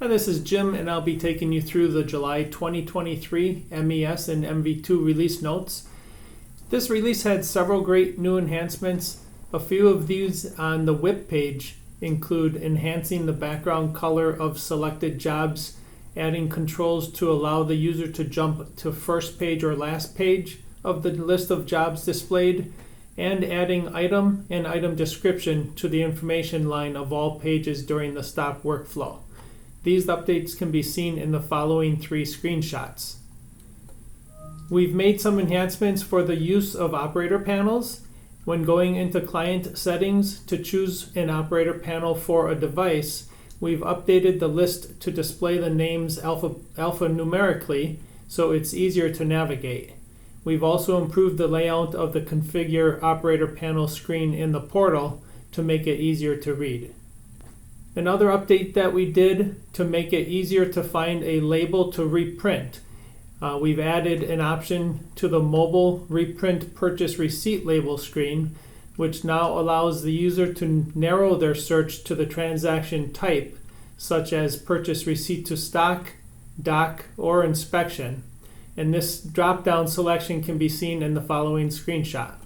Hi, this is Jim, and I'll be taking you through the July 2023 MES and MV2 release notes. This release had several great new enhancements. A few of these on the WIP page include enhancing the background color of selected jobs, adding controls to allow the user to jump to first page or last page of the list of jobs displayed, and adding item and item description to the information line of all pages during the stop workflow. These updates can be seen in the following 3 screenshots. We've made some enhancements for the use of operator panels. When going into client settings to choose an operator panel for a device, we've updated the list to display the names alphanumerically so it's easier to navigate. We've also improved the layout of the configure operator panel screen in the portal to make it easier to read. Another update that we did to make it easier to find a label to reprint. We've added an option to the mobile reprint purchase receipt label screen, which now allows the user to narrow their search to the transaction type, such as purchase receipt to stock, doc, or inspection. And this drop-down selection can be seen in the following screenshot.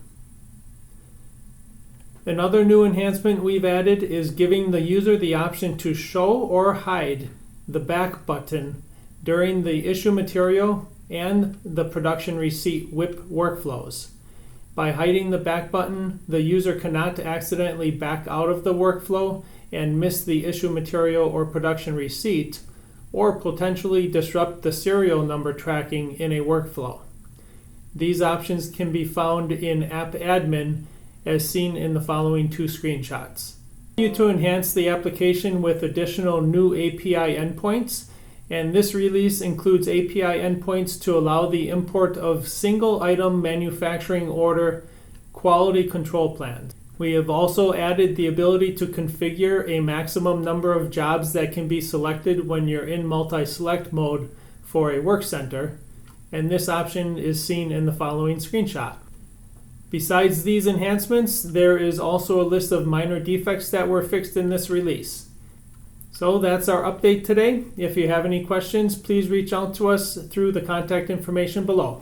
Another new enhancement we've added is giving the user the option to show or hide the back button during the issue material and the production receipt WIP workflows. By hiding the back button, the user cannot accidentally back out of the workflow and miss the issue material or production receipt, or potentially disrupt the serial number tracking in a workflow. These options can be found in App Admin as seen in the following 2 screenshots. We continue to enhance the application with additional new API endpoints, and this release includes API endpoints to allow the import of single item manufacturing order quality control plans. We have also added the ability to configure a maximum number of jobs that can be selected when you're in multi-select mode for a work center, and this option is seen in the following screenshot. Besides these enhancements, there is also a list of minor defects that were fixed in this release. So that's our update today. If you have any questions, please reach out to us through the contact information below.